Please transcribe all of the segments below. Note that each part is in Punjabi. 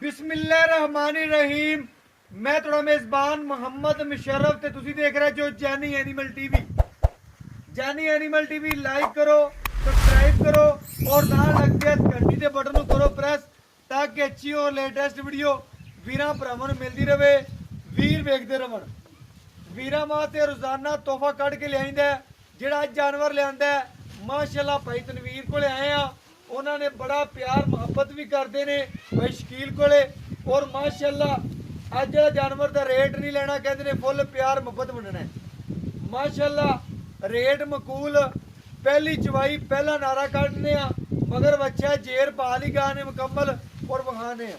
बिस्मिल्लाहिर्रहमानिर्रहीम। मैं थोड़ा मेज़बान मोहम्मद मुशर्रफ ते तुसी देख रहे जो जानी एनिमल टीवी। जानी एनिमल टीवी लाइक करो, सब्सक्राइब करो और नाल लगदे घंटी दे बटन नूं करो प्रेस ताकि अच्छी और लेटेस्ट वीडियो वीरां भरावां नूं मिलदी रहे। वीर वेखदे रहण। वीरां वास्ते रोजाना तोहफा कढ के लिआइंदा है। जिहड़ा जानवर लिआंदा है माशाअल्लाह भाई तनवीर कोले आए आ, उन्होंने बड़ा प्यार मुहब्बत भी करते ने भाई शकील कोले। और माशाअल्लाह अज जो जानवर का रेट नहीं लेना, कहते ने फुल प्यार मुहब्बत बनना है। माशाअल्लाह रेट मकूल, पहली चवाई पहला नारा काटने आ, मगर बच्चा जेर पा ली गाने मुकम्मल और बखाने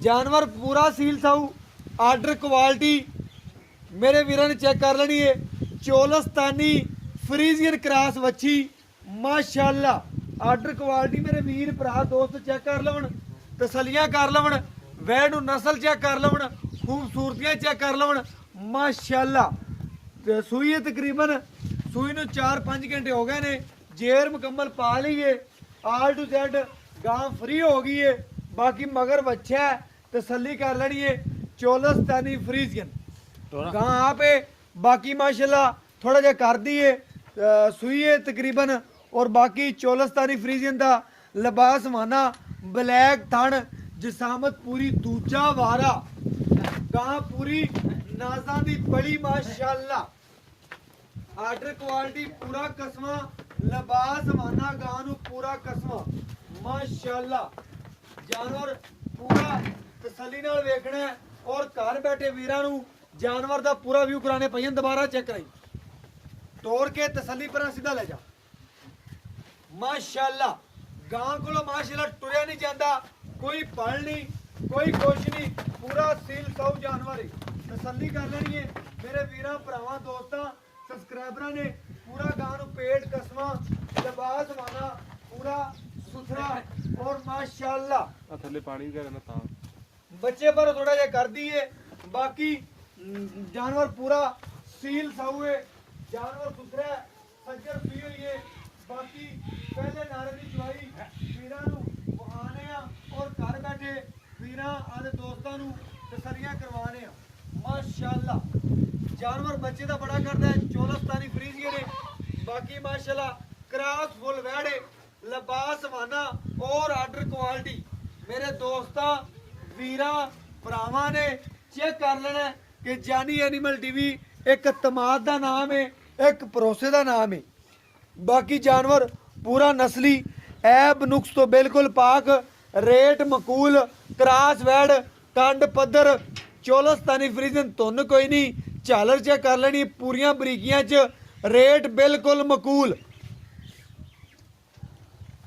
जानवर पूरा सील साऊ आर्डर क्वालिटी मेरे वीर ने चेक कर लेनी है। चोलस्तानी फ्रीजियन क्रॉस वच्छी माशाअल्लाह आर्डर क्वालिटी मेरे वीर भरा दोस्त चेक कर लवन, तसलियां कर लवन, वैड नस्ल चेक कर लवन, खूबसूरतियां चेक कर लवन माशाअल्लाह। सूई है तकरीबन सूई नूं 4-5 घंटे हो गए ने, जेर मुकम्मल पा ली है, आल टू जेड गां फ्री हो गई है। बाकी मगर बच्चा है तसली कर लेनी है। चोलस्तानी फ्रीजियन गां आप है, बाकी माशाअल्लाह थोड़ा जा कर दी है, सूई है तकरीबन। और बाकी चोलस्तानी फ्रीजियन का लिबास माना ब्लैक थन, जिसामत पूरी दूजा वारा गां पूरी नाजा दी बड़ी माशाअल्लाह। आर्डर क्वालिटी पूरा कसमा, लिबास माना गां नूं पूरा कसमा माशाअल्लाह। जानवर पूरा तसली नाल वेखना है और घर बैठे वीरां नूं जानवर का पूरा व्यू कराने पईन। दोबारा चेक कराई तोड़ के तसली पर सीधा ले जा माशाअल्लाह। गां को माशाअल्लाह टुरिया नहीं जाता, कोई पल नहीं, कोई कुछ नहीं, पूरा सील साऊ जानवर है। तसली कर लेनी है मेरे वीरां भरावां दोस्तां सब्सक्राइबरां ने। पूरा गां नूं पेट कसमा, लिबास माना पूरा सुथरा और माशाअल्लाह थल्ले पानी का रहना था बच्चे पर थोड़ा जा कर दी है। बाकी जानवर पूरा सील साऊ है, जानवर सुथरा है, सज्जर पी हुई है। बाकी पहले नारे की चवाई वीरां नूं बहाने आ और घर बैठे वीरां आदे दोस्तां नूं तसलियां करवाने आ माशाअल्लाह। जानवर बच्चे का बड़ा करता है, चोलस्तानी फ्रीजियन है। बाकी माशाअल्लाह क्रॉस फुल वैड़े, लिबास माना और आर्डर क्वालिटी मेरे दोस्तां वीरां भरावां ने चेक कर लेना कि जानी एनिमल टीवी एक तमाद का नाम है, एक भरोसे का नाम है। बाकी जानवर पूरा नस्ली ऐब नुक्स तो बिल्कुल पाक, रेट मकूल, क्रॉस वैड, कंड पद्धर, चोलस्तानी फ्रीजन धुन कोई नहीं, झालर चेक कर लेनी पूरियां बरीकियां च, रेट बिल्कुल मकूल।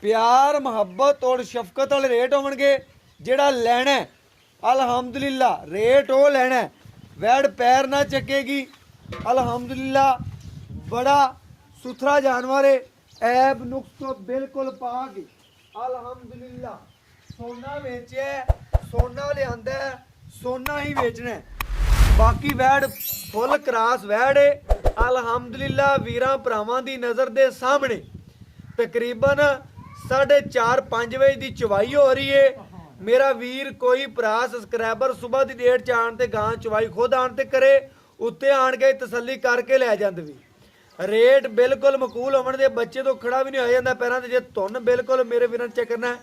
प्यार मुहब्बत और शफकत वाले रेट होणगे। जिहड़ा लैना है अल्हम्दुलिल्लाह रेट वो लेना है। वैड पैर ना चकेगी अल्हम्दुलिल्लाह, बड़ा सुथरा जानवर है, ऐब नुक्स तो बिल्कुल पाक अल्हम्दुलिल्लाह। सोना बेचे, सोना लिआंदा है, सोना ही बेचना है। बाकी वैड फुल क्रॉस वैड है अल्हम्दुलिल्लाह। वीरां भरावां दी नज़र दे सामने तकरीबन 4:30-5 बजे की चवाई हो रही है। मेरा वीर कोई भरा सब्सक्राइबर सुबह की डेट च आन ते गां चवाई खुद आन ते करे, उत्ते आन के तसली करके लै जांदे वी। रेट बिल्कुल मकूल होने दे, बच्चे तो खड़ा भी नहीं हो जाता पैरों से। जे धुन बिल्कुल मेरे वीर चेक करना है,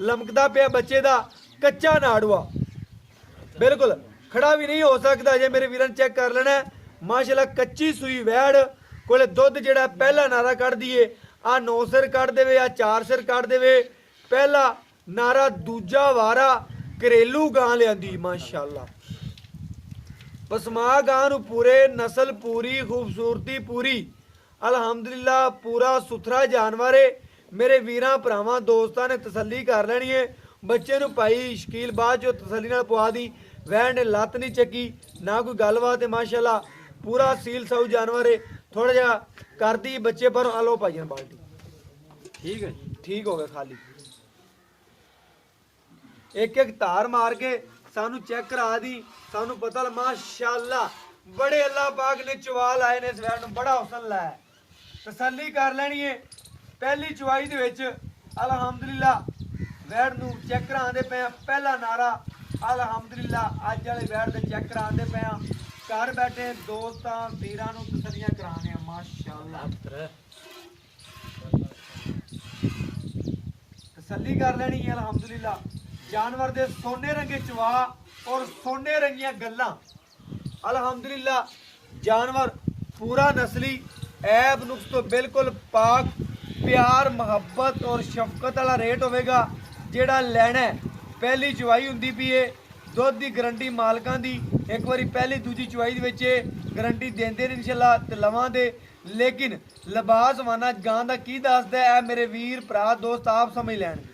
लमकदा पिया बच्चे का कच्चा नाड़ुआ बिल्कुल खड़ा भी नहीं हो सकता। जे मेरे वीर चेक कर लेना है माशाअल्लाह। कच्ची सूई वैड़ कोले दुध जिहड़ा पहला नारा कढ़ दिए, आ 9 सिर कढ़ देवे, आ 4 सिर कढ़ देवे। पहला नारा दूजा वारा घरेलू गां लियांदी माशाअल्लाह। पसमा गां नूं पूरे नस्ल पूरी खूबसूरती पूरी अल्हम्दुलिल्लाह। पूरा सुथरा जानवर है मेरे वीरां भरावां दोस्तां ने तसली कर लेनी है। बच्चे नूं भाई शकील बाद जो तसली नाल पवा दी, वैन ने लत्त नहीं चकी ना कोई गलबात है माशाअल्लाह। पूरा सील साऊ जानवर है। थोड़ा जा कर दी बच्चे पर आलो भाई बाल्टी ठीक है, ठीक हो गया खाली। एक एक धार मार के सानू चेक करा दी, सानू पता माशाअल्लाह बड़े अल्लाह पाक ने चवाल आए ने इस वैन नूं बड़ा हुसन लाया। तसली कर लेनी है पहली चवाई दे विच अल्हम्दुलिल्लाह ਵੈੜ ਨੂੰ ਚੈੱਕ ਕਰਾਉਂਦੇ ਪਏ ਆ। ਪਹਿਲਾ ਨਾਰਾ ਅਲਹਮਦੁਲਿਲਾ ਅੱਜ ਵਾਲੇ ਵੈੜ ਦੇ ਚੈੱਕ ਕਰਾਉਂਦੇ ਪਏ ਆ। ਘਰ ਬੈਠੇ ਦੋਸਤਾਂ ਵੀਰਾਂ ਨੂੰ ਤਸੱਲੀਆਂ ਕਰਾਉਂਦੇ ਆ। ਮਾਸ਼ਾਅੱਲਾ ਤਸੱਲੀ ਕਰ ਲੈਣੀ ਹੈ ਅਲਹਮਦੁਲਿਲਾ। ਜਾਨਵਰ ਦੇ ਸੋਨੇ ਰੰਗੇ ਚਵਾ ਔਰ ਸੋਨੇ ਰੰਗੀਆਂ ਗੱਲਾਂ ਅਲਹਮਦੁਲਿਲਾ। ਜਾਨਵਰ पूरा नस्ली ऐब नुक्स तो बिल्कुल पाक प्यार मुहब्बत और शफकत वाला रेट होगा जेड़ा लैना है। पहली चुवाई हुंदी पई है, दुध की गारंटी मालकां दी। एक बारी पहली दूजी चुवाई दे विच गारंटी देंदे ने इंशाअल्लाह ते लवां दे। लेकिन लिबास वाना गां दा की दसदा है मेरे वीर भरा दोस्त आप समझ लैण।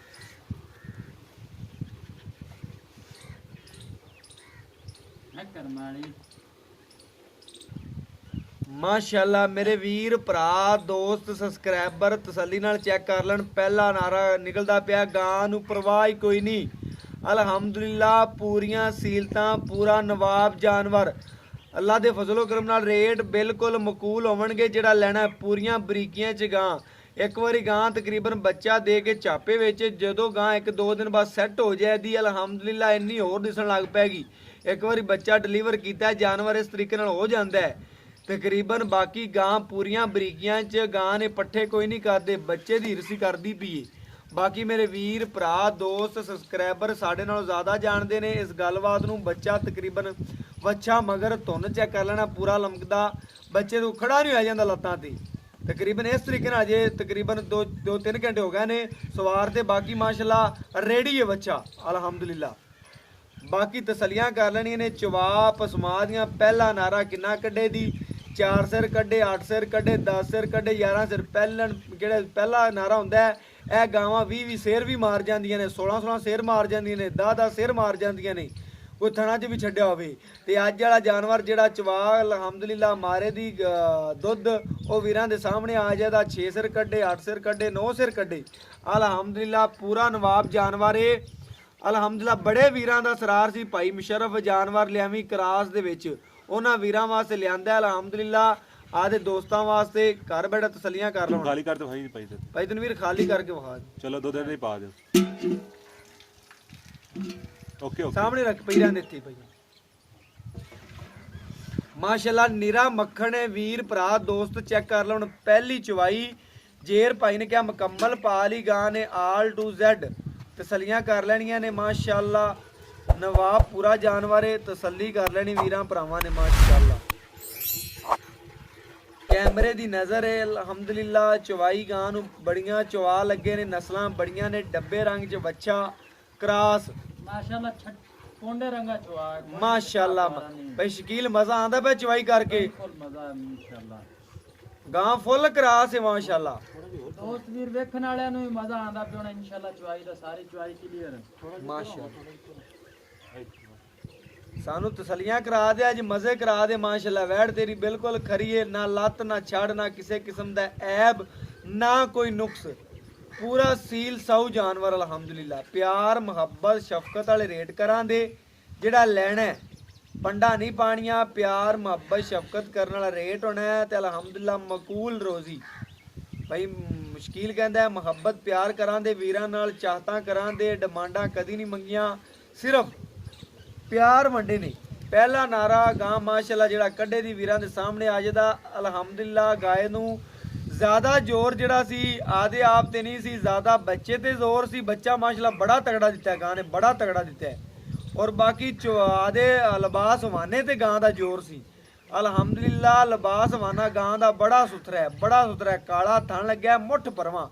माशाअल्लाह मेरे वीर भरा दोस्त सबसक्राइबर तसल्ली नाल चेक कर लैण। पहला नारा निकलदा पिया गां नूं परवाह ही कोई नहीं अल्हम्दुलिल्लाह। पूरियां सीलतां पूरा नवाब जानवर अल्लाह दे फजलो करम नाल रेट बिल्कुल मकूल होवणगे। जेड़ा लैना पूरियां बरीकियां च गां। एक बारी गां तकरीबन बच्चा दे के चापे विच जदों गां 1-2 दिन बाद सैट हो जाएगी अल्हम्दुलिल्लाह इन्नी होर दिसण लग पैगी। एक बारी बच्चा डिलीवर कीता जानवर इस तरीके नाल हो जांदा है तकरीबन। बाकी गां पूरियां बरीकियां च गां ने पट्ठे कोई नहीं करते, बच्चे दी हिरसी करदी पई है। बाकी मेरे वीर भरा दोस्त सबसक्राइबर साडे नालों ज़्यादा जानते हैं इस गलबात नूं। बच्चा तकरीबन वच्छा मगर धुन चेक कर लेना पूरा लमकदा, बच्चे तो खड़ा नहीं हो जाता लत्तां ते तकरीबन इस तरीके नाल। अजे तकरीबन 2-3 घंटे हो गए ने सवार ते। बाकी माशाअल्लाह रेडी है बच्चा अल्हम्दुलिल्लाह। बाकी तसलियां कर लैणियां ने। चवा पसमा दियां पहला नारा किन्ना कड्डे दी 4 सिर कड्डे, 8 सिर कड्डे, 10 सिर कड्डे, 11 सिर। पहला नारा हुंदा है ਇਹ ਗਾਵਾਂ 20 ਸਿਰ ਵੀ ਮਾਰ ਜਾਂਦੀਆਂ ਨੇ, 16 ਸਿਰ ਮਾਰ ਜਾਂਦੀਆਂ ਨੇ, 10 ਸਿਰ ਮਾਰ ਜਾਂਦੀਆਂ ਨੇ ਕੋਈ ਥਣਾ 'ਚ ਵੀ ਛੱਡਿਆ ਹੋਵੇ। ਤੇ ਅੱਜ ਵਾਲਾ ਜਾਨਵਰ ਜਿਹੜਾ ਚਵਾ ਅਲਹਮਦੁਲਿਲਾ ਮਾਰੇ ਦੀ ਦੁੱਧ ਉਹ ਵੀਰਾਂ ਦੇ ਸਾਹਮਣੇ ਆ ਜਾਦਾ। 6 ਸਿਰ ਕੱਢੇ, 8 ਸਿਰ ਕੱਢੇ, 9 ਸਿਰ ਕੱਢੇ ਅਲਹਮਦੁਲਿਲਾ। ਪੂਰਾ ਨਵਾਬ ਜਾਨਵਰ ਏ ਅਲਹਮਦੁਲਿਲਾ। ਬੜੇ ਵੀਰਾਂ ਦਾ ਸਰਾਰ ਸੀ ਭਾਈ ਮੁਸ਼ਰਫ ਜਾਨਵਰ ਲਿਆਵੀਂ ਕਰਾਸ ਦੇ ਵਿੱਚ, ਉਹਨਾਂ ਵੀਰਾਂ ਵਾਸਤੇ ਲਿਆਂਦਾ ਅਲਹਮਦੁਲਿਲਾ। आदे दोस्तों वास्ते घर बैठा तसलियां कर लो। खाली कर दो भाई भाई भाई तनवीर खाली करके वहा चलो 2 दिन ही पा दो। ओके ओके सामने रख पई रहंदे थी भाई माशाल्लाह। निरा मक्खन है वीर भरा दोस्त चेक कर लो। पहली चवाई जेर भाई ने क्या मुकम्मल पा ली गां ने ऑल टू जेड तसलियां कर लेनियां ने माशाल्लाह। नवाब पूरा जानवर है तसल्ली कर लेनी वीरां भरावां ने माशाल्लाह। कैमरे दी नज़र है अल्हम्दुलिल्लाह। चवाई गां नूं बड़ियां चवा लगे ने, नस्लां बड़ियां ने। डब्बे रंग च बच्चा क्रॉस माशाल्लाह पोंडे रंगा चवा माशाल्लाह। भाई शकील मजा आंदा पे चवाई करके, फुल मजा इंशाल्लाह। गां फुल क्रॉस है माशाल्लाह। दोस्त वीर वेखण वालियां नूं भी मजा आंदा पिया इंशाल्लाह। चवाई दा सारी चवाई क्लियर माशाल्लाह। सानू तसलियां करा दे अज मजे करा दे माशाल्लाह। वैड़ तेरी बिल्कुल खरी है, ना लत ना छड़ ना किसी किस्म दा ऐब ना कोई नुक्स। पूरा सील साऊ जानवर अल्हम्दुलिल्लाह। प्यार मुहब्बत शफकत वाले रेट करां दे। जेड़ा लैना है पंडा नहीं पानियां, प्यार मुहब्बत शफकत करने वाला रेट होना है ते अल्हम्दुलिल्लाह मकूल रोजी। भाई मुश्किल कहंदा है मुहब्बत प्यार करां दे वीरां नाल, चाहतां करां दे, डिमांडां कदी नहीं मंगियां, सिर्फ प्यार वंडे ने। पहला नारा गां माशाल्लाह जेड़ा कड्डे दी वीरां दे सामने आ जादा अल्हम्दुलिल्लाह। गाय नूं ज़्यादा जोर जेड़ा सी आदे आप ते नहीं सी, ज़्यादा बच्चे ते जोर सी। बच्चा माशाल्लाह बड़ा तगड़ा दिता है, गां ने बड़ा तगड़ा दिता है। और बाकी आदे लिबास वाने ते गां दा जोर सी अल्हम्दुलिल्लाह। लिबास वाना गां दा बड़ा सुथरा है, बड़ा सुथरा है। काला थन लग्या मुठ परवां।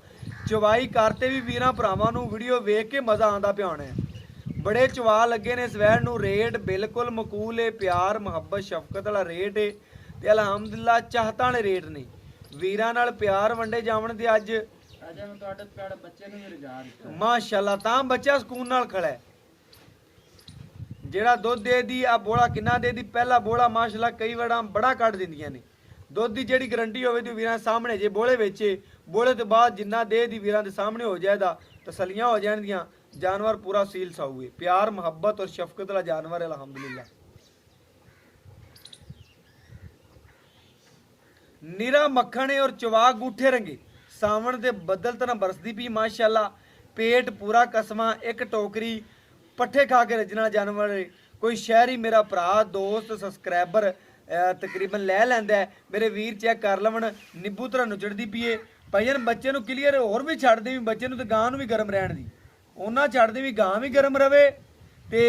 चवाई करते भी वीरां भरावां नूं वीडियो वेख के मज़ा आंदा पिया होना है। बड़े चवा लगे ने इस वैड़ नूं। रेट बिल्कुल मकूल है, प्यार मुहब्बत शफकत वाला रेट है ते अल्हम्दुलिल्लाह चाहतां वाले रेट ने। वीरां नाल प्यार वंडे जावण ते अज मैं तुहाडे प्यारे बच्चे नूं भी रजा दित्ता माशाल्लाह। तां बच्चा सुकून नाल खड़ा है। जेड़ा दुध दे दी आ बोला किन्ना दे दी पहला बोला माशाल्लाह कई वड़ा बड़ा कट दिंदियां ने। दुध दी जेड़ी गारंटी होवे ते वीरां सामने जे बोले वेचे, बोले तो बाद जिन्ना दे दी वीरां दे सामने हो जाएगा तसलियां हो जाणगियां। जानवर पूरा सील सा हुए, प्यार मोहब्बत और शफकत वाला जानवर है अल्हम्दुलिल्लाह। निरा मक्खन है और चवा गूठे रंगे। सावन दे बदल तना बरसदी पी माशाल्लाह। पेट पूरा कसमा, एक टोकरी पट्ठे खा के रजना जानवर। कोई शहरी मेरा भरा दोस्त सब्सक्राइबर तकरीबन लै लैंदा है, मेरे वीर चेक कर लवन। निब्बू तरह नुचड़दी पीए भाईजान, बच्चे नूं क्लीयर होर भी छड्ड दे, बच्चे नूं ते गां नूं भी गर्म रहण दी, ਉਹਨਾਂ ਛੱਡ ਦੇ ਵੀ ਗਾਂ ਵੀ ਗਰਮ ਰਵੇ ਤੇ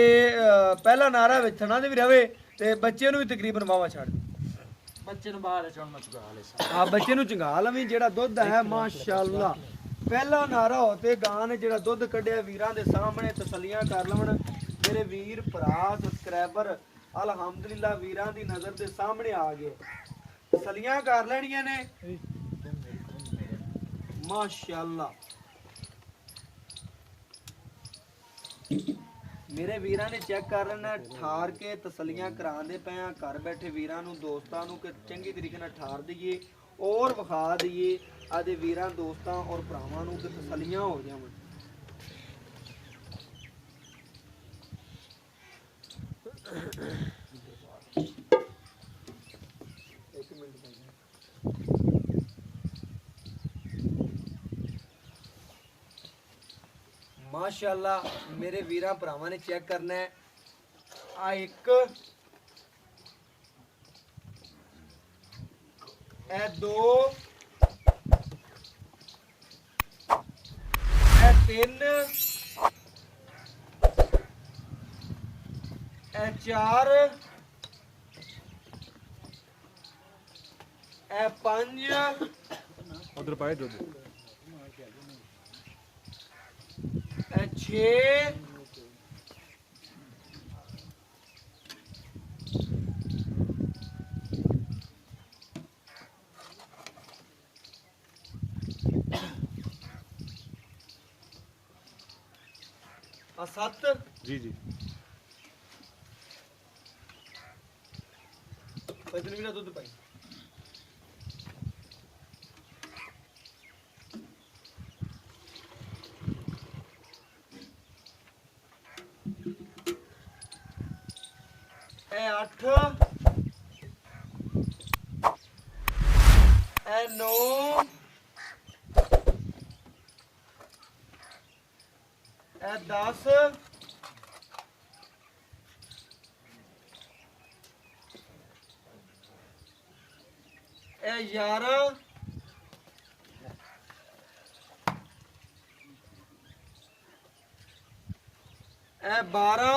ਪਹਿਲਾ ਨਾਰਾ ਵਿਥਣਾ ਦੇ ਵੀ ਰਵੇ ਤੇ ਬੱਚੇ ਨੂੰ ਵੀ ਤਕਰੀਬਨ ਵਾਵਾ ਛੱਡ ਦੇ। ਬੱਚੇ ਨੂੰ ਬਾਹਰ ਚੋਣ ਮਤ ਗਾ ਲੈ ਆ ਬੱਚੇ ਨੂੰ ਚੰਗਾ ਲਵੀਂ, ਜਿਹੜਾ ਦੁੱਧ ਹੈ ਮਾਸ਼ਾਅੱਲਾ ਪਹਿਲਾ ਨਾਰਾ ਹੋ ਤੇ ਗਾਂ ਨੇ ਜਿਹੜਾ ਦੁੱਧ ਕੱਢਿਆ ਵੀਰਾਂ ਦੇ ਸਾਹਮਣੇ ਤਸੱਲੀਆਂ ਕਰ ਲਵਣ। ਮੇਰੇ ਵੀਰ ਭਰਾ ਸਬਸਕ੍ਰਾਈਬਰ ਅਲਹਮਦੁਲਿਲਾ ਵੀਰਾਂ ਦੀ ਨਜ਼ਰ ਦੇ ਸਾਹਮਣੇ ਆ ਗਏ, ਤਸੱਲੀਆਂ ਕਰ ਲੈਣੀਆਂ ਨੇ ਮਾਸ਼ਾਅੱਲਾ। ਮੇਰੇ ਵੀਰਾਂ ਨੇ ਚੈੱਕ ਕਰ ਲੈਣਾ, ਠਾਰ ਕੇ ਤਸੱਲੀਆਂ ਕਰਾਉਂਦੇ ਪਏ ਆ ਘਰ ਬੈਠੇ ਵੀਰਾਂ ਨੂੰ ਦੋਸਤਾਂ ਨੂੰ ਕਿ ਚੰਗੀ ਤਰੀਕੇ ਨਾਲ ਠਾਰ ਦਈਏ ਔਰ ਵਿਖਾ ਦਈਏ ਆਦੇ ਵੀਰਾਂ ਦੋਸਤਾਂ ਔਰ ਭਰਾਵਾਂ ਨੂੰ ਕਿ ਤਸੱਲੀਆਂ ਹੋ ਜਾਵਣ। ਇੱਕ ਮਿੰਟ माशाअल्लाह मेरे वीरा भरावां ने चेक करना है। आ एक ए दो ए तीन ए चार ए पांच ਉਧਰ ਪਾਏ ਦੁੱਧ ए छे आ सत्त जी जी पैदल भी ना दूध पाई ए अठ ए नौ ए 10 ए 11 ए 12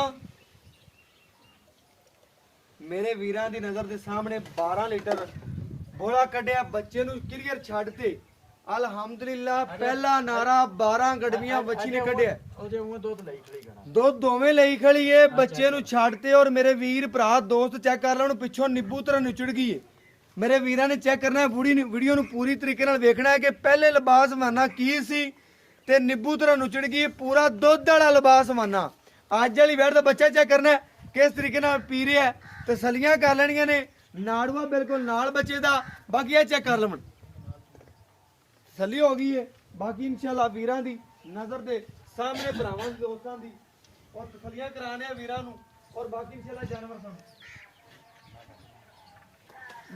ਮੇਰੇ ਵੀਰਾਂ ਦੀ ਨਜ਼ਰ ਦੇ ਸਾਹਮਣੇ 12 ਲੀਟਰ ਬੋਲਾ ਕੱਢਿਆ ਬੱਚੇ ਨੂੰ ਕਲੀਅਰ ਛੱਡ ਤੇ ਅਲਹਮਦੁਲਿਲਾ ਪਹਿਲਾ ਨਾਰਾ 12 ਗੜਵੀਆਂ ਬੱਚੀ ਨੇ ਕੱਢਿਆ। ਉਹਦੇ ਉਹ ਦੁੱਧ ਲਈ ਖੜੀ ਕਰਾ ਦੁੱਧ ਦੋਵੇਂ ਲਈ ਖੜੀ ਏ, ਬੱਚੇ ਨੂੰ ਛੱਡ ਤੇ ਔਰ ਮੇਰੇ ਵੀਰ ਭਰਾ ਦੋਸਤ ਚੈੱਕ ਕਰ ਲੈਣ ਪਿੱਛੋਂ ਨਿੱਬੂ ਤਰ੍ਹਾਂ ਨਿਚੜ ਗਈ ਏ। ਮੇਰੇ ਵੀਰਾਂ ਨੇ ਚੈੱਕ ਕਰਨਾ ਹੈ, ਵੀਡੀਓ ਨੂੰ ਪੂਰੀ ਤਰੀਕੇ ਨਾਲ ਵੇਖਣਾ ਹੈ ਕਿ ਪਹਿਲੇ ਲਿਬਾਸ ਮਾਨਾ ਕੀ ਸੀ ਤੇ ਨਿੱਬੂ ਤਰ੍ਹਾਂ ਨਿਚੜ ਗਈ, ਪੂਰਾ ਦੁੱਧ ਵਾਲਾ ਲਿਬਾਸ ਮਾਨਾ। ਅੱਜ ਵਾਲੀ ਵੈੜ ਦਾ ਬੱਚਾ ਚੈੱਕ ਕਰਨਾ ਹੈ ਕਿਸ ਤਰੀਕੇ ਨਾਲ ਪੀ ਰਿਹਾ ਹੈ, ਤਸੱਲੀਆਂ ਕਰ ਲੈਣੀਆਂ ਨੇ। ਨਾੜੂਆ ਬਿਲਕੁਲ ਨਾਲ ਬੱਚੇ ਦਾ, ਬਾਕੀ ਇਹ ਚੈੱਕ ਕਰ ਲਵਣ ਤਸੱਲੀ ਹੋ ਗਈ ਹੈ। ਬਾਕੀ ਇਨਸ਼ਾਅੱਲਾ ਵੀਰਾਂ ਦੀ ਨਜ਼ਰ ਦੇ ਸਾਹਮਣੇ ਭਰਾਵਾਂ ਦੀ ਦੋਸਤਾਂ ਦੀ ਔਰ ਤਸੱਲੀਆਂ ਕਰਾਣੇ ਆ ਵੀਰਾਂ ਨੂੰ ਔਰ ਬਾਕੀ ਇਨਸ਼ਾਅੱਲਾ ਜਾਨਵਰ ਸਭ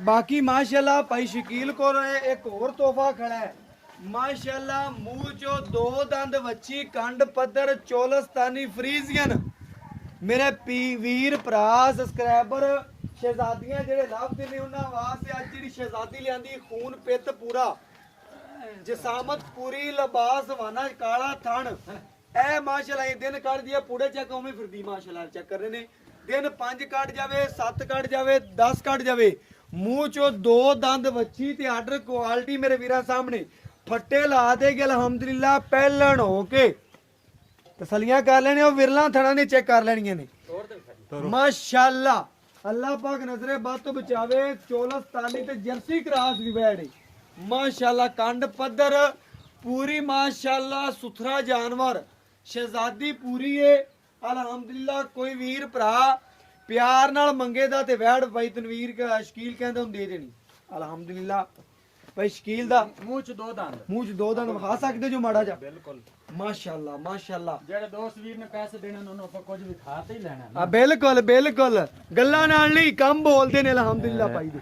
ਬਾਕੀ ਮਾਸ਼ਾਅੱਲਾ ਭਾਈ ਸ਼ਕੀਲ ਕੋਲ ਇੱਕ ਹੋਰ ਤੋਹਫਾ ਖੜਾ ਹੈ ਮਾਸ਼ਾਅੱਲਾ। ਮੂੰਹ ਚੋਂ 2 ਦੰਦ ਵੱਛੀ, ਕੰਡ ਪੱਧਰ, ਚੋਲਸਤਾਨੀ ਫਰੀਜ਼ੀਅਨ। ਮੇਰੇ ਵੀਰ ਭਰਾ ਸਬਸਕ੍ਰਾਈਬਰ ਸ਼ਹਿਜ਼ਾਦੀਆਂ ਜਿਹੜੇ ਲੱਭਦੇ ਨੇ ਉਹਨਾਂ ਵਾਸਤੇ ਅੱਜ ਜਿਹੜੀ ਸ਼ਹਿਜ਼ਾਦੀ ਲਿਆਂਦੀ, ਖੂਨ ਪਿੱਤ ਪੂਰਾ, ਜਸਾਮਤ ਪੂਰੀ, ਲਿਬਾਸ ਵਾਨਾ, ਕਾਲਾ ਥਣ। ਇਹ ਮਾਸ਼ਾਅੱਲਾ ਇਹ ਦਿਨ ਕੱਢਦੀ ਆ ਪੂੜੇ ਚੱਕ ਉਵੇਂ ਫਿਰਦੀ ਮਾਸ਼ਾਅੱਲਾ। ਚੈੱਕ ਕਰ ਰਹੇ ਨੇ ਦਿਨ 5 ਕੱਢ ਜਾਵੇ, 7 ਕੱਢ ਜਾਵੇ, 10 ਕੱਢ ਜਾਵੇ। ਮੂੰਹ ਚੋਂ 2 ਦੰਦ ਵੱਛੀ ਤੇ ਆਰਡਰ ਕੁਆਲਿਟੀ ਮੇਰੇ ਵੀਰਾਂ ਸਾਹਮਣੇ ਫੱਟੇ ਲਾ ਦੇਗੇ ਅਲਹਮਦੁਲਿਲਾ। ਪਹਿਲਣ ਹੋ ਕੇ ਤਸੱਲੀਆਂ ਕਰ ਲੈਣੇ, ਉਹ ਵਿਰਲਾ ਥਣਾ ਨੇ ਚੈੱਕ ਕਰ ਲੈਣੀਆਂ ਨੇ ਮਾਸ਼ਾਅੱਲਾ। ਅੱਲਾਹ ਪਾਕ ਨਜ਼ਰੇ ਬਦ ਤੋਂ ਬਚਾਵੇ। ਚੋਲਸਤਾਨੀ ਤੇ ਜਰਸੀ ਕਰਾਸ ਵੀ ਬੈਠੇ ਮਾਸ਼ਾਅੱਲਾ। ਕੰਡ ਪੱਧਰ ਪੂਰੀ ਮਾਸ਼ਾਅੱਲਾ, ਸੁਥਰਾ ਜਾਨਵਰ, ਸ਼ਹਿਜ਼ਾਦੀ ਪੂਰੀ ਏ ਅਲਹਮਦੁਲਿਲਾ। ਕੋਈ ਵੀਰ ਭਰਾ ਪਿਆਰ ਨਾਲ ਮੰਗੇ ਦਾ ਤੇ ਵੈੜ ਭਾਈ ਤਨਵੀਰ ਕਾ ਸ਼ਕੀਲ ਕਹਿੰਦੇ ਹੁਣ ਦੇ ਦੇਣੀ ਅਲਹਮਦੁਲਿਲਾ। ਭਾਈ ਸ਼ਕੀਲ ਦਾ ਮੂੰਹ ਚ 2 ਦੰਦ, ਮੂੰਹ ਚ 2 ਦੰਦ ਵਿਖਾ ਸਕਦੇ ਜੋ ਮਾੜਾ ਜਾ। ਬਿਲਕੁਲ ਮਾਸ਼ਾਅੱਲਾ ਮਾਸ਼ਾਅੱਲਾ। ਜਿਹੜੇ ਦੋਸਤ ਵੀਰ ਨੇ ਪੈਸੇ ਦੇਣੇ ਉਹਨਾਂ ਨੂੰ ਆਪਾਂ ਕੁਝ ਵੀ ਖਾ ਤੇ ਹੀ ਲੈਣਾ ਆ ਬਿਲਕੁਲ ਬਿਲਕੁਲ, ਗੱਲਾਂ ਨਾਲ ਨਹੀਂ ਕੰਮ ਬੋਲਦੇ ਨੇ ਅਲਹਮਦੁਲਿਲਾ ਭਾਈ ਦੇ।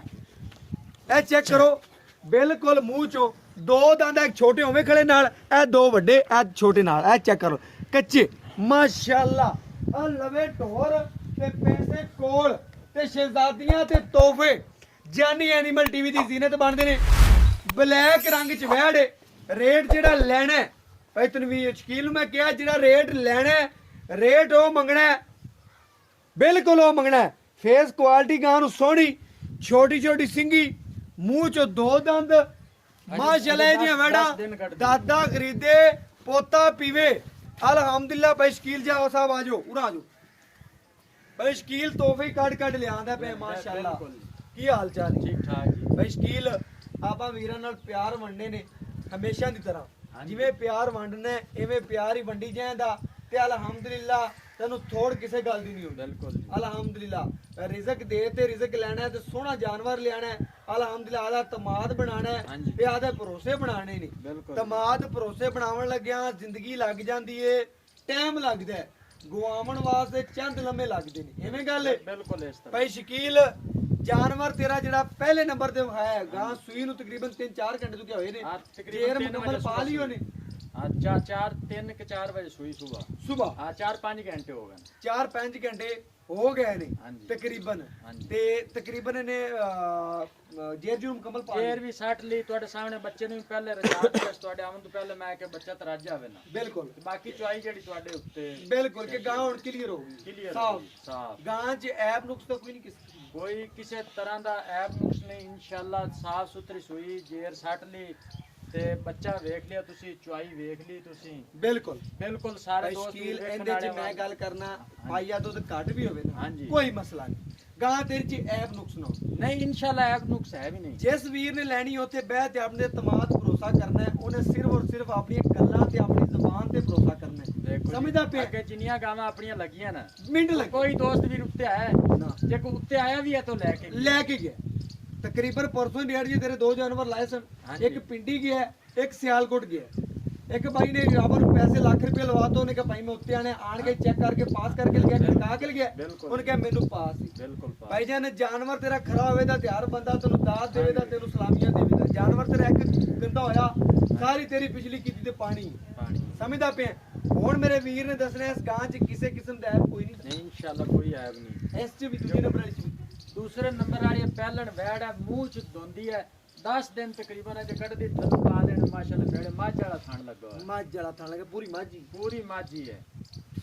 ਇਹ ਚੈੱਕ ਕਰੋ ਬਿਲਕੁਲ ਮੂੰਹ ਚੋਂ ਦੋ ਦੰਦ ਇੱਕ ਛੋਟੇ ਹੋਵੇਂ ਖੜੇ ਨਾਲ, ਇਹ ਦੋ ਵੱਡੇ, ਇਹ ਛੋਟੇ ਨਾਲ, ਇਹ ਚੈੱਕ ਕਰੋ ਕੱਚੇ ਮਾਸ਼ਾਅੱਲਾ। ਆ ਲਵੇ ਢੋਰ ਤੇ ਪੈਸੇ ਕੋਲ ਤੇ ਸ਼ਹਿਜ਼ਾਦੀਆਂ ਤੇ ਤੋਹਫੇ ਜਾਨੀ ਐਨੀਮਲ ਟੀਵੀ ਦੀ ਜ਼ੀਨਤ ਬਣਦੇ ਨੇ। ਬਲੈਕ ਰੰਗ ਚ ਵੈੜ ਏ। ਰੇਟ ਜਿਹੜਾ ਲੈਣਾ ਹੈ, ਭਾਈ ਤਨਵੀਰ ਸ਼ਕੀਲ ਨੂੰ ਮੈਂ ਕਿਹਾ ਜਿਹੜਾ ਰੇਟ ਲੈਣਾ ਹੈ, ਰੇਟ ਉਹ ਮੰਗਣਾ ਹੈ, ਬਿਲਕੁਲ ਉਹ ਮੰਗਣਾ ਹੈ। ਫੇਸ ਕੁਆਲਿਟੀ ਗਾਂ ਨੂੰ ਸੋਹਣੀ, ਛੋਟੀ ਛੋਟੀ ਸਿੰਗੀ, ਮੂੰਹ ਚੋਂ ਦੋ ਦੰਦ ਮਾਸ਼ਾਅੱਲਾ। ਇਹ ਦੀਆਂ ਵੈੜਾ ਦਾਦਾ ਖਰੀਦੇ ਪੋਤਾ ਪੀਵੇ ਅਲਹਮਦੁਲਿਲਾ। ਭਾਈ ਸ਼ਕੀਲ ਜਾਓ ਸਾਹਿਬ ਆਜੋ, ਉਰਾ ਆਜੋ। ਭਾਈ ਸ਼ਕੀਲ ਤੋਹਫੇ ਕੱਢ ਲਿਆਂਦਾ ਪਿਆ ਮਾਸ਼ਾਅੱਲਾ। ਕੀ ਹਾਲ ਚਾਲ ਹੈ? ਠੀਕ ਠਾਕ ਜੀ। ਭਾਈ ਸ਼ਕੀਲ ਆਪਾਂ ਵੀਰਾਂ ਨਾਲ ਪਿਆਰ ਵੰਡਨੇ ਨੇ ਹਮੇਸ਼ਾ ਦੀ ਤਰ੍ਹਾਂ, ਜਿਵੇਂ ਪਿਆਰ ਵੰਡਣਾ ਐਵੇਂ ਪਿਆਰ ਹੀ ਵੰਡੀ ਜਾਂਦਾ ਤੇ ਅਲਹਮਦੁਲਿਲਾ ਤੈਨੂੰ ਥੋੜ ਕਿਸੇ ਗੱਲ ਦੀ ਨਹੀਂ ਹੁੰਦੀ। ਬਿਲਕੁਲ ਅਲਹਮਦੁਲਿਲਾ ਰਿਜ਼ਕ ਦੇ ਤੇ ਰਿਜ਼ਕ ਲੈਣਾ ਹੈ ਤੇ ਸੋਹਣਾ ਜਾਨਵਰ ਲਿਆਣਾ ਹੈ। ਅਲਹਮਦੁਲਿਲਾ ਆਦਾ ਤਮਾਦ ਬਣਾਣਾ ਹੈ ਤੇ ਆਦਾ ਭਰੋਸੇ ਬਣਾਣੇ ਨੇ। ਤਮਾਦ ਭਰੋਸੇ ਬਣਾਉਣ ਲੱਗਿਆ ਜ਼ਿੰਦਗੀ ਲੱਗ ਜਾਂਦੀ ਏ, ਟਾਈਮ ਲੱਗਦਾ ਹੈ, ਗਵਾਉਣ ਵਾਸਤੇ ਚੰਦ ਲੰਮੇ ਲੱਗਦੇ ਨੇ, ਐਵੇਂ ਗੱਲ ਹੈ। ਬਿਲਕੁਲ ਇਸ ਤਰ੍ਹਾਂ। ਭਾਈ ਸ਼ਕੀਲ ਜਾਨਵਰ ਤੇਰਾ ਜਿਹੜਾ ਪਹਿਲੇ ਨੰਬਰ ਤੇ ਹੈ ਗਾਂ ਸੂਈ ਨੂੰ ਤਕਰੀਬਨ 3-4 ਘੰਟੇ ਤੋਂ ਹੋਏ ਨੇ, ਜੇਰ ਮੁਕੰਮਲ ਪਾ ਲਈ ਉਹਨੇ। हाँ 3-4 बजे सुई ਸੁਬਾ हाँ 4-5 घंटे हो गए। 4-5 ਘੰਟੇ ਹੋ ਗਏ ਨੇ ਹਾਂਜੀ। ਤਕਰੀਬਨ। ਹਾਂਜੀ। ਤੇ ਤਕਰੀਬਨ ਇਹਨੇ ਜੇਰ ਜੂ ਮੁਕੰਮਲ ਪਾ ਲਈ। ਫੇਰ ਵੀ ਸੱਟ ਲਈ ਤੁਹਾਡੇ ਸਾਹਮਣੇ, ਬੱਚੇ ਨੂੰ ਵੀ ਪਹਿਲੇ ਰਜਾ ਦਿੱਤਾ ਤੁਹਾਡੇ ਆਉਣ ਤੋਂ ਪਹਿਲੇ, ਮੈਂ ਕਿ ਬੱਚਾ ਤਾਂ ਰੱਜ ਜਾਵੇ ਨਾ। ਬਿਲਕੁਲ ਤੇ ਬਾਕੀ ਚੁਆਈ ਜਿਹੜੀ ਤੁਹਾਡੇ ਉੱਤੇ ਬਿਲਕੁਲ ਕਿ ਗਾਂ ਹੁਣ ਕਲੀਅਰ ਹੋ ਗਈ, ਕਲੀਅਰ ਸਾਫ। ਗਾਂ 'ਚ ਐਬ ਨੁਕਸ ਤਾਂ ਕੋਈ ਨਹੀਂ ਕੋਈ ਕਿਸੇ ਤਰ੍ਹਾਂ ਦਾ ਐਬ ਨੁਕਸ ਨਹੀਂ, ਇਨਸ਼ਾਅੱਲਾ ਸਾਫ ਸੁਥਰੀ ਸੂਈ, ਜੇਰ ਸੱਟ ਲਈ ਤੇ ਬੱਚਾ ਵੇਖ ਲਿਆ ਤੁਸੀਂ, ਚੁਆਈ ਵੇਖ ਲਈ ਤੁਸੀਂ। ਬਿਲਕੁਲ ਬਿਲਕੁਲ ਸਾਰੇ ਦੋਸਤ ਸ਼ਕੀਲ ਇਹਦੇ 'ਚ ਮੈਂ ਗੱਲ ਕਰਨਾ, ਪਾਈਆ ਦੁੱਧ ਘੱਟ ਵੀ ਹੋਵੇ ਨਾ ਹਾਂਜੀ। ਕੋਈ ਮਸਲਾ ਨਹੀਂ, ਗਾਂ ਤੇਰੇ 'ਚ ਐਬ ਨੁਕਸ ਨਾ ਹੋਵੇ। ਨਹੀਂ ਇਨਸ਼ਾਅੱਲਾ ਐਬ ਨੁਕਸ ਹੈ ਵੀ ਨਹੀਂ। ਜਿਸ ਵੀਰ ਨੇ ਲੈਣੀ ਉੱਥੇ ਬਹਿ ਤੇ ਆਪਣੇ ਤਮਾਦ ਭਰੋਸਾ ਕਰਨਾ ਹੈ, ਉਹਨੇ ਸਿਰਫ ਔਰ ਸਿਰਫ ਆਪਣੀਆਂ ਗੱਲਾਂ ਤੇ ਆਪਣੀ ਜ਼ੁਬਾਨ ਤੇ ਭਰੋਸਾ ਕਰਨਾ ਹੈ। ਸਮਝਦਾ ਪਿਆ? ਅੱਗੇ ਜਿੰਨੀਆਂ ਗਾਵਾਂ ਆਪਣੀਆਂ ਲੱਗੀਆਂ ਨਾ, ਮਿੰਟ ਲੱਗੇ ਕੋਈ ਦੋਸਤ ਵੀ ਉੱਤੇ ਆਇਆ ਨਾ, ਜੇ ਕੋਈ ਉੱਤੇ ਆਇਆ ਵੀ ਹੈ ਤਾਂ ਲੈ ਕੇ ਗਿਆ। ਤਕਰੀਬਨ ਪਰਸੋਂ ਡੇਢ ਜੀ ਤੇਰੇ ਦੋ ਜਾਨਵਰ ਲਾਏ ਸਨ, ਹਾਂਜੀ। ਇੱਕ ਪਿੰਡੀ ਗਿਆ, ਇੱਕ ਸਿਆਲਕੋਟ ਗਿਆ। ਇੱਕ ਭਾਈ ਨੇ ਰੱਬ ਨੂੰ ਪੈਸੇ ਲੱਖ ਰੁਪਏ ਲਵਾਤਾ, ਉਹਨੇ ਕਿਹਾ ਭਾਈ ਮੈਂ ਉੱਤੇ ਆਣ ਕੇ ਚੈੱਕ ਕਰਕੇ ਪਾਸ ਕਰਕੇ ਲਿਆ, ਟਿਕਾ ਕੇ ਲਿਆ। ਉਹਨੇ ਕਿਹਾ ਮੈਨੂੰ ਪਾਸ ਹੀ। ਬਿਲਕੁਲ ਪਾਸ। ਭਾਈ ਜਾਨ ਜਾਨਵਰ ਤੇਰਾ ਖਰਾ ਹੋਵੇ ਤਾਂ ਤਿਆਰ ਬੰਦਾ ਤੈਨੂੰ ਦਾਤ ਦੇਵੇਗਾ, ਤੈਨੂੰ ਸਲਾਮੀਆਂ ਦੇਵੇਗਾ। ਜਾਨਵਰ ਤੇਰਾ ਇੱਕ ਗੰਦਾ ਹੋਇਆ, ਸਾਰੀ ਤੇਰੀ ਬਿਜਲੀ ਕੀਤੀ ਤੇ ਪਾਣੀ। ਸਮਝਦਾ ਪਿਆ? ਹੁਣ ਮੇਰੇ ਵੀਰ ਨੇ ਦੱਸਣਾ ਇਸ ਗਾਂ 'ਚ ਕਿਸੇ ਕਿਸਮ ਦਾ ਐਬ ਕੋਈ ਨਹੀਂ। ਇਨਸ਼ਾਅੱਲਾ ਕੋਈ ਐਬ ਨਹੀਂ। ਇਸ 'ਚ ਵੀ ਦੂਜੇ ਨੰਬਰ ਵਾਲੀ 'ਚ ਵੀ। ਦੂਸਰੇ ਨੰਬਰ ਵਾਲੀ ਪਹਿਲਣ ਵੈੜ ਹੈ, ਮੂੰਹ 'ਚ ਧੁੰਦੀ ਹੈ, 10 ਦਿਨ ਤਕਰੀਬਨ ਅਜੇ ਕੱਢਦੀ, ਥੱਲੋਂ ਪਾ ਦੇਣ ਮਾਸ਼ਾਅੱਲਾ। ਵੇੜੇ ਮੱਝ ਵਾਲਾ ਥਣ ਲੱਗਾ ਹੋਇਆ, ਮੱਝ ਵਾਲਾ ਥਣ ਲੱਗਾ, ਪੂਰੀ ਮੱਝ ਹੀ। ਪੂਰੀ ਮੱਝ ਹੀ ਹੈ।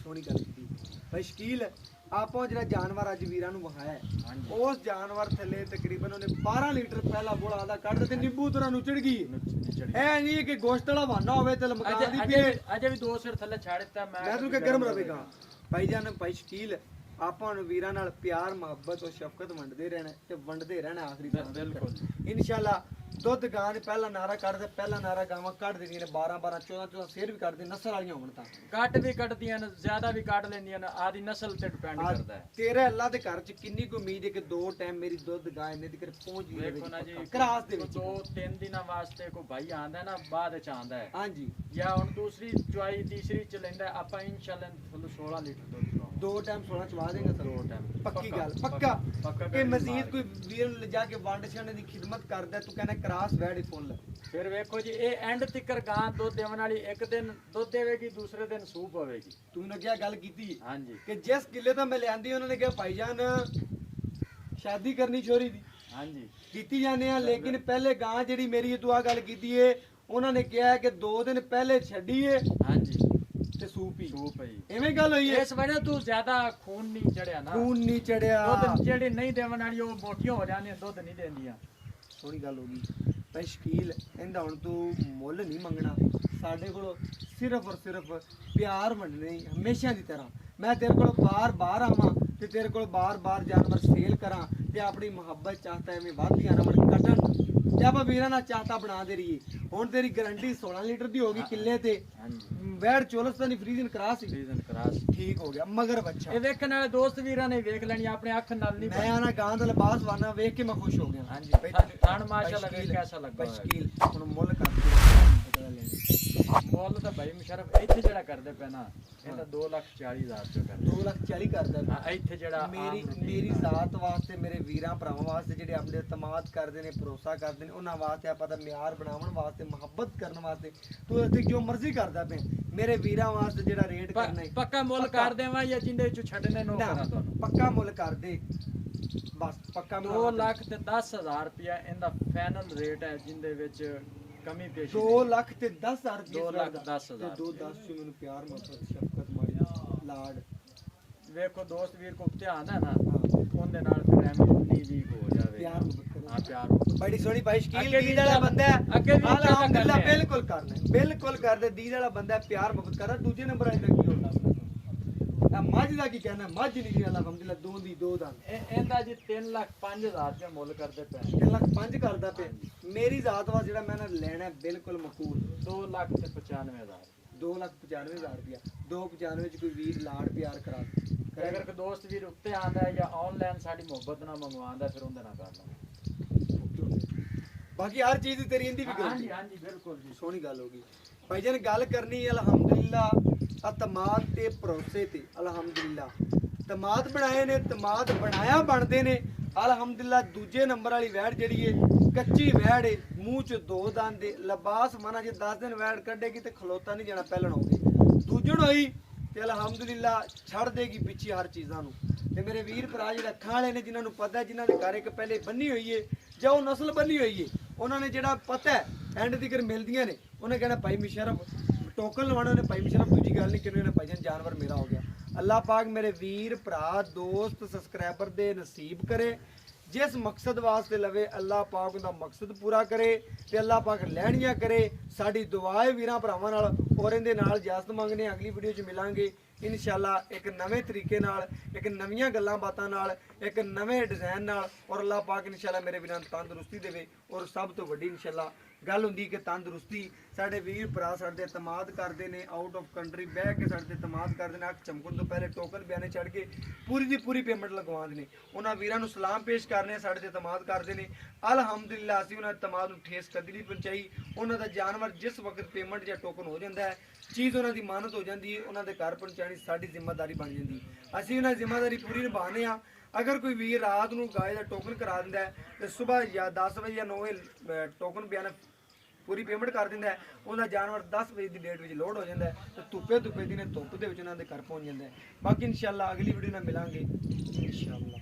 ਸੋਹਣੀ ਗੱਲ ਕੀਤੀ ਭਾਈ ਸ਼ਕੀਲ। ਆਪਾਂ ਜਿਹੜਾ ਜਾਨਵਰ ਅੱਜ ਵੀਰਾਂ ਨੂੰ ਵਹਾਇਆ ਹੈ, ਹਾਂਜੀ। ਉਸ ਜਾਨਵਰ ਥੱਲੇ ਤਕਰੀਬਨ ਉਹਨੇ 12 ਲੀਟਰ ਪਹਿਲਾ ਬੋਲਾ ਦਾ ਕੱਢ ਦਿੱਤੇ, ਨਿੰਬੂ ਤਰ੍ਹਾਂ ਨੂੰ ਚੜ ਗਈ। ਇਹ ਨਹੀਂ ਕਿ ਗੋਸ਼ਤ ਵਾਲਾ ਬਹਾਨਾ ਹੋਵੇ ਤੇ ਲਮਕਾ ਦੀ ਪੀਏ। ਅਜੇ ਵੀ 2 ਸਿਰ ਥੱਲੇ ਛੱਡ ਦਿੱਤਾ ਮੈਂ ਤੈਨੂੰ ਕਿ ਗਰਮ ਰਵੇਗਾ। ਭਾਈ ਜਾਨ ਭਾਈ ਸ਼ਕੀਲ ਆਪਾਂ ਨੂੰ ਵੀਰਾਂ ਨਾਲ ਪਿਆਰ ਮੁਹੱਬਤ ਔਰ ਸ਼ਫਕਤ ਵੰਡਦੇ ਰਹਿਣਾ ਤੇ ਵੰਡਦੇ ਰਹਿਣਾ ਆਖਰੀ ਤੱਕ। ਬਿਲਕੁਲ ਇਨਸ਼ਾਅੱਲਾ। ਦੁੱਧ ਗਾਂ ਨੇ ਪਹਿਲਾ ਨਾਰਾ ਕੱਢਦੇ, ਪਹਿਲਾ ਨਾਰਾ ਗਾਵਾਂ ਕੱਢ ਦਿੰਦੀਆਂ ਨੇ 12-12 14-14 ਸਿਰ ਵੀ ਕੱਢਦੇ, ਨਸਲ ਵਾਲੀਆਂ ਹੋਣ ਤਾਂ ਕੱਟ ਵੀ ਕੱਢਦੀਆਂ ਨੇ, ਜ਼ਿਆਦਾ ਵੀ ਕੱਢ ਲੈਂਦੀਆਂ ਨੇ, ਆਦੀ ਨਸਲ ਤੇ ਡਿਪੈਂਡ ਕਰਦਾ ਹੈ। ਤੇਰੇ ਅੱਲਾ ਦੇ ਘਰ 'ਚ ਕਿੰਨੀ ਕੁ ਉਮੀਦ ਹੈ ਕਿ 2 ਟਾਈਮ ਮੇਰੀ ਦੁੱਧ ਗਾਂ ਇੰਨੇ ਦੀ ਕਰ ਪਹੁੰਚ ਗਈ ਵੇਖੋ ਨਾ ਜੀ, ਕਰਾਸ ਦੇ ਵਿੱਚ 2-3 ਦਿਨਾਂ ਵਾਸਤੇ ਕੋਈ ਭਾਈ ਆਂਦਾ ਨਾ, ਬਾਅਦ ਵਿੱਚ ਆਂਦਾ ਹੈ। ਹਾਂਜੀ। ਜਾਂ ਹੁਣ ਦੂਸਰੀ ਚੁਆਈ ਤੀਸਰੀ ਚ ਲੈਂਦਾ, ਆਪਾਂ ਇਨਸ਼ਾਅੱਲਾ ਤੁਹਾਨੂੰ 16 ਲੀਟਰ ਦੁੱਧ ਚਵਾਵਾਂਗੇ। 2 ਟਾਈਮ 16 ਚਵਾ ਦੇਗਾ ਸਰ। 2 ਟਾਈਮ ਪੱਕੀ ਗੱਲ, ਪੱਕਾ ਕਿ ਮਜ਼ੀਦ ਕੋਈ ਵੀਰ ਲਿਜਾ ਕੇ ਵੰਡ ਛਾਣੇ ਦੀ ਖਿਦਮਤ ਕਰਦਾ, ਤੂੰ ਕਹਿੰਦਾ ਕਰਾਸ ਵੈੜ ਫੁੱਲ। ਫਿਰ ਵੇਖੋ ਜੀ, ਇਹ ਐਂਡ ਤਿੱਕਰ ਗਾਂ ਦੁੱਧ ਦੇਵਣ ਵਾਲੀ, ਇੱਕ ਦਿਨ ਦੁੱਧ ਦੇਵੇਗੀ, ਦੂਸਰੇ ਦਿਨ ਸੂਪ ਹੋਵੇਗੀ। ਤੂੰ ਨੇ ਕਿਹਾ ਗੱਲ ਕੀਤੀ ਹਾਂਜੀ ਕਿ ਜਿਸ ਕਿੱਲੇ ਤੋਂ ਮੈਂ ਲਿਆਂਦੀ, ਉਹਨਾਂ ਨੇ ਕਿਹਾ ਭਾਈਜਾਨ ਸ਼ਾਦੀ ਕਰਨੀ ਛੋਰੀ ਦੀ ਹਾਂਜੀ ਕੀਤੀ ਜਾਂਦੇ ਆ, ਲੇਕਿਨ ਪਹਿਲੇ ਗਾਂ ਜਿਹੜੀ ਮੇਰੀ ਤੂੰ ਆ ਗੱਲ ਕੀਤੀ ਏ, ਉਹਨਾਂ ਨੇ ਕਿਹਾ ਕਿ 2 ਦਿਨ ਪਹਿਲੇ ਛੱਡੀ ਏ ਹਾਂਜੀ ਤੇ ਸੂਪ ਹੀ। ਸੂਪ ਹੈ ਜੀ। ਐਵੇਂ ਗੱਲ ਹੋਈ ਏ। ਇਸ ਵਜ੍ਹਾ ਤੂੰ ਜ਼ਿਆਦਾ ਖੂਨ ਨਹੀਂ ਚੜਿਆ ਨਾ, ਖੂਨ ਨਹੀਂ ਚੜਿਆ। ਦੁੱਧ ਜਿਹੜੇ ਨਹੀਂ ਦੇਵਣ ਵਾਲੀ ਉਹ ਮੋਟੀਆਂ ਹੋ ਜਾਂਦੀਆਂ, ਦੁੱਧ ਨਹੀਂ ਦਿੰਦੀਆਂ। ਸੋਹਣੀ ਗੱਲ ਹੋ ਗਈ ਭਾਈ ਸ਼ਕੀਲ। ਇਹਦਾ ਹੁਣ ਤੂੰ ਮੁੱਲ ਨਹੀਂ ਮੰਗਣਾ ਸਾਡੇ ਕੋਲ, ਸਿਰਫ ਔਰ ਸਿਰਫ ਪਿਆਰ ਮੰਨਣੇ ਹਮੇਸ਼ਾ ਦੀ ਤਰ੍ਹਾਂ। ਮੈਂ ਤੇਰੇ ਕੋਲ ਬਾਰ-ਬਾਰ ਆਵਾਂ ਤੇ ਤੇਰੇ ਕੋਲ ਬਾਰ-ਬਾਰ ਜਾਨਵਰ ਸੇਲ ਕਰਾਂ ਤੇ ਆਪਣੀ ਮੁਹੱਬਤ ਚਾਹਤਾ ਐਵੇਂ ਵੱਧਦੀਆਂ ਰਵਣ ਕੱਢਣ ਤੇ ਆਪਾਂ ਵੀਰਾਂ ਨਾਲ ਚਾਹਤਾ ਬਣਾ ਦੇ ਰਹੀਏ। ਹੁਣ ਤੇਰੀ ਗਾਰੰਟੀ 16 ਲੀਟਰ ਦੀ ਹੋ ਗਈ ਕਿੱਲੇ ਤੇ। ਵੈੜ ਚੋਲਸ ਤਾਂ ਨਹੀਂ ਫਰੀਜ਼ਨ ਕਰਾਸ ਹੀ ਠੀਕ ਹੋ ਗਿਆ, ਮਗਰ ਬੱਚਾ। ਇਹ ਵੇਖਣ ਵਾਲੇ ਦੋਸਤ ਵੀਰਾਂ ਨੇ ਵੇਖ ਲੈਣੀ, ਆਪਣੇ ਅੱਖ ਨਾਲ ਨਹੀਂ। ਮੈਂ ਆਣਾ ਗਾਂ ਦਾ ਲਿਬਾਸ ਵਾਨਾ ਵੇਖ ਕੇ ਮੈਂ ਖੁਸ਼ ਹੋ ਗਿਆ। ਹਾਂਜੀ ਥਣ ਮਾਸ਼ਾਅੱਲਾ ਵੇਖ ਕੈਸਾ ਲੱਗਾ ਸ਼ਕੀਲ। ਹੁਣ ਮੁੱਲ ਕਰ ਲੈਣੀ ਮੁੱਲ ਤਾਂ ਭਾਈ ਮੁਸ਼ਰਫ ਇੱਥੇ ਜਿਹੜਾ ਕਰਦੇ ਪਏ ਨਾ ਇਹਦਾ 2,40,000 ਰੁਪਏ ਕਰਦੇ 2,40,000 ਕਰਦਾ ਪਿਆ। ਹਾਂ ਇੱਥੇ ਜਿਹੜਾ ਮੇਰੀ ਜ਼ਾਤ ਵਾਸਤੇ ਮੇਰੇ ਵੀਰਾਂ ਭਰਾਵਾਂ ਵਾਸਤੇ ਜਿਹੜੇ ਆਪਣੇ ਇਤਮਾਦ ਕਰਦੇ ਨੇ ਭਰੋਸਾ ਕਰਦੇ ਨੇ ਉਹਨਾਂ ਵਾਸਤੇ ਆਪਾਂ ਦਾ ਮਿਆਰ ਬਣਾਉਣ ਵਾਸਤੇ ਮੁਹੱਬਤ ਕਰਨ ਵਾਸਤੇ ਤੂੰ ਇੱਥੇ ਜੋ ਮਰਜ਼ੀ ਕਰਦਾ ਪਿਆ ਮੇਰੇ ਵੀਰਾਂ ਵਾਸਤੇ ਜਿਹੜਾ ਰੇਟ ਕਰਨਾ ਹੈ ਪੱਕਾ ਮੁੱਲ ਕਰ ਦੇਵਾਂ ਜਾਂ ਜਿੰਦੇ ਵਿੱਚੋਂ ਛੱਡਣੇ ਨੋ ਕਰਾਂ ਤੁਹਾਨੂੰ ਪੱਕਾ ਮੁੱਲ ਕਰ ਦੇ ਬਸ ਪੱਕਾ 2,10,000 ਰੁਪਇਆ ਇਹਦਾ ਫਾਈਨਲ ਰੇਟ ਹੈ ਜਿੰਦੇ ਵਿੱਚ ਕਮੀ ਪੇਸ਼ੀ 2,10,000 2,10,000 2,10 ਚ ਮੈਨੂੰ ਪਿਆਰ ਮੁਹੱਬਤ ਸ਼ਫਕਤ ਮਾਰੀ ਲਾਡ ਵੇਖੋ ਦੋਸਤ ਵੀਰ ਕੋ ਧਿਆਨ ਹੈ ਨਾ ਉਹਦੇ ਨਾਲ ਫਿਰ ਐਵੇਂ ਵੀ ਹੋ ਜਾਵੇ ਪਿਆਰ ਮੁਹੱਬਤ ਹਾਂ ਪਿਆਰ ਮੁਹੱਬਤ। ਬੜੀ ਸੋਹਣੀ ਭਾਈ ਸ਼ਕੀਲ ਅੱਗੇ ਵੀ ਦੀਦ ਵਾਲਾ ਬੰਦਾ ਹੈ ਅੱਗੇ ਵੀ ਅਲਹਮਦੁਲਿਲਾ ਕਰਨਾ ਹੈ। ਬਿਲਕੁਲ ਕਰਨਾ ਹੈ, ਬਿਲਕੁਲ ਕਰਦੇ ਦੀਦ ਵਾਲਾ ਬੰਦਾ ਹੈ, ਪਿਆਰ ਮੁਹੱਬਤ ਕਰਦਾ ਦੂਜੇ ਨੰਬਰ ਆਇਆ ਕੀ ਹੁੰਦਾ ਆ ਮੱਝ ਦਾ ਕੀ ਕਹਿਣਾ ਮੱਝ ਨਹੀਂ ਜੀ ਅਲਹਮਦੁਲਿਲਾ ਦੋ ਦੀ ਦੋ ਦਾ ਇਹਦਾ ਜੀ 3,05,000 ਰੁਪਏ ਮੁੱਲ ਕਰਦੇ ਪਏ 3,05,000 ਕਰਦਾ ਪਿਆ ਮੇਰੀ ਜ਼ਾਤ ਵਾ ਜਿਹੜਾ ਮੈਂ ਨਾ ਲੈਣਾ ਹੈ ਬਿਲਕੁਲ ਮਕੂਲ 2,95,000 2,95,000 ਰੁਪਇਆ 2,95 ਚ ਕੋਈ ਵੀਰ ਲਾੜ ਪਿਆਰ ਕਰਾ ਦੇ ਅਗਰ ਕੋਈ ਦੋਸਤ ਵੀਰ ਉੱਤੇ ਆਂਦਾ ਹੈ ਜਾਂ ਆਨਲਾਈਨ ਸਾਡੀ ਮੁਹੱਬਤ ਨਾਲ ਮੰਗਵਾਉਂਦਾ ਫਿਰ ਉਹਦੇ ਨਾਲ ਕਰ ਲਾਂਗੇ ਬਾਕੀ ਹਰ ਚੀਜ਼ ਦੀ ਤੇਰੀ ਇੰਦੀ ਵੀ ਹਾਂਜੀ ਗਰੰਟੀ ਹਾਂਜੀ ਬਿਲਕੁਲ ਜੀ ਸੋਹਣੀ ਗੱਲ ਹੋ ਗਈ ਭਾਈ ਜਾਨ ਗੱਲ ਕਰਨੀ ਅਲਹਮਦੁਲਿਲਾ ਅਤਮਾਦ ਤੇ ਭਰੋਸੇ ਤੇ ਅਲਹਮਦੁਲਿਲਾ ਤਮਾਦ ਬਣਾਏ ਨੇ ਤਮਾਦ ਬਣਾਇਆ ਬਣਦੇ ਨੇ ਅਲਹਮਦੁਲਿਲਾ ਦੂਜੇ ਨੰਬਰ ਵਾਲੀ ਵੈੜ ਜਿਹੜੀ ਏ ਕੱਚੀ ਵੈੜ ਏ ਮੂੰਹ ਚ ਦੋ ਦੰਦ ਏ ਲਿਬਾਸ ਮਨਾ ਜੇ 10 ਦਿਨ ਵੈੜ ਕੱਢੇਗੀ ਤੇ ਖਲੋਤਾ ਨਹੀਂ ਜਾਣਾ ਪਹਿਲਣ ਹੋਵੇ ਦੂਜਣ ਹੋਈ ਤੇ ਅਲਹਮਦੁਲਿਲਾ ਛੱਡ ਦੇਗੀ ਪਿੱਛੇ ਹਰ ਚੀਜ਼ਾਂ ਨੂੰ ਤੇ ਮੇਰੇ ਵੀਰ ਭਰਾ ਜਿਹੜੇ ਅੱਖਾਂ ਵਾਲੇ ਨੇ ਜਿਨ੍ਹਾਂ ਨੂੰ ਪਤਾ ਜਿਨ੍ਹਾਂ ਦੇ ਘਰ ਇੱਕ ਪਹਿਲੇ ਬੰਨੀ ਹੋਈ ਏ ਜਾਂ ਉਹ ਨਸਲ ਬੰਨੀ ਹੋਈ ਏ ਉਹਨਾਂ ਨੇ ਜਿਹੜਾ ਪਤਾ ਹੈ ਐਂਡ ਤੀਕਰ ਮਿਲਦੀਆਂ ਨੇ ਉਹਨੇ ਕਹਿਣਾ ਭਾਈ ਮੁਸ਼ਰਫ ਟੋਕਨ ਲਵਾਣਾ ਉਹਨੇ ਭਾਈ ਮੁਸ਼ਰਫ ਦੂਜੀ ਗੱਲ ਨਹੀਂ ਕਿਉਂ ਭਾਈ ਜਾਨਵਰ ਮੇਰਾ ਹੋ ਗਿਆ ਅੱਲਾਹ ਪਾਕ ਮੇਰੇ ਵੀਰ ਭਰਾ ਦੋਸਤ ਸਬਸਕ੍ਰਾਈਬਰ ਦੇ ਨਸੀਬ ਕਰੇ ਜਿਸ ਮਕਸਦ ਵਾਸਤੇ ਲਵੇ ਅੱਲਾਹ ਪਾਕ ਉਹਦਾ ਮਕਸਦ ਪੂਰਾ ਕਰੇ ਤੇ ਅੱਲਾਹ ਪਾਕ ਲੈਣੀਆਂ ਕਰੇ ਸਾਡੀ ਦੁਆ ਹੈ ਵੀਰਾਂ ਭਰਾਵਾਂ ਨਾਲ ਔਰ ਇਹਦੇ ਨਾਲ ਇਜਾਜ਼ਤ ਮੰਗਨੇ ਅਗਲੀ ਵੀਡੀਓ 'ਚ ਮਿਲਾਂਗੇ ਇਨਸ਼ਾਅੱਲਾ ਇੱਕ ਨਵੇਂ ਤਰੀਕੇ ਨਾਲ ਇੱਕ ਨਵੀਆਂ ਗੱਲਾਂ ਬਾਤਾਂ ਨਾਲ ਇੱਕ ਨਵੇਂ ਡਿਜ਼ਾਈਨ ਨਾਲ ਔਰ ਅੱਲਾਹ ਪਾਕ ਇਨਸ਼ਾਅੱਲਾ ਮੇਰੇ ਵੀਰਾਂ ਨੂੰ ਤੰਦਰੁਸਤੀ ਦੇਵੇ ਔਰ ਸਭ ਤੋਂ ਵੱਡੀ ਇਨਸ਼ਾਅੱਲਾ ਗੱਲ ਹੁੰਦੀ ਕਿ ਤੰਦਰੁਸਤੀ ਸਾਡੇ ਵੀਰ ਭਰਾ ਸਾਡੇ ਤੇ ਇਤਮਾਦ ਕਰਦੇ ਨੇ ਆਊਟ ਆਫ ਕੰਟਰੀ ਬਹਿ ਕੇ ਸਾਡੇ ਤੇ ਇਤਮਾਦ ਕਰਦੇ ਨੇ ਅੱਖ ਚਮਕਣ ਤੋਂ ਪਹਿਲੇ ਟੋਕਨ ਬਿਆਨੇ ਚੜ ਕੇ ਪੂਰੀ ਦੀ ਪੂਰੀ ਪੇਮੈਂਟ ਲਗਵਾਉਂਦੇ ਨੇ ਉਹਨਾਂ ਵੀਰਾਂ ਨੂੰ ਸਲਾਮ ਪੇਸ਼ ਕਰਨੇ ਸਾਡੇ ਤੇ ਇਤਮਾਦ ਕਰਦੇ ਨੇ ਅਲਹਮਦੁਲਿਲਾ ਅਸੀਂ ਉਹਨਾਂ ਇਤਮਾਦ ਨੂੰ ਠੇਸ ਕਦੀ ਨਹੀਂ ਪਹੁੰਚਾਈ ਉਹਨਾਂ ਦਾ ਜਾਨਵਰ ਜਿਸ ਵਕਤ ਪੇਮੈਂਟ ਜਾਂ ਟੋਕਨ ਹੋ ਜਾਂਦਾ ਹੈ ਚੀਜ਼ ਉਹਨਾਂ ਦੀ ਮਾਨਤ ਹੋ ਜਾਂਦੀ ਹੈ ਉਹਨਾਂ ਦੇ ਘਰ ਪਹੁੰਚਾਣੀ ਸਾਡੀ ਜ਼ਿੰਮੇਵਾਰੀ ਬਣ ਜਾਂਦੀ ਅਸੀਂ ਉਹਨਾਂ ਦੀ ਜ਼ਿੰਮੇਵਾਰੀ ਪੂਰੀ ਨਿਭਾਉਂਦੇ ਆ ਅਗਰ ਕੋਈ ਵੀਰ ਰਾਤ ਨੂੰ ਗਾਏ ਦਾ ਟੋਕਨ ਕਰਾ ਦਿੰਦਾ ਹੈ ਤੇ ਸਵੇਰ ਜਾਂ 10 ਵਜੇ ਜਾਂ 9 ਵਜੇ ਟੋਕਨ ਬਿਆਨ ਪੂਰੀ ਪੇਮੈਂਟ ਕਰ ਦਿੰਦਾ ਹੈ ਉਹਦਾ ਜਾਨਵਰ 10 ਵਜੇ ਦੀ ਡੇਟ ਵਿੱਚ ਲੋਡ ਹੋ ਜਾਂਦਾ ਹੈ ਤੇ ਧੁੱਪੇ ਦੀ ਨੇ ਧੁੱਪ ਦੇ ਵਿੱਚ ਉਹਨਾਂ ਦੇ ਘਰ ਪਹੁੰਚ ਜਾਂਦਾ ਹੈ ਬਾਕੀ ਇਨਸ਼ਾਅੱਲਾ ਅਗਲੀ ਵੀਡੀਓ ਨਾਲ ਮਿਲਾਂਗੇ ਇਨਸ਼ਾਅੱਲਾ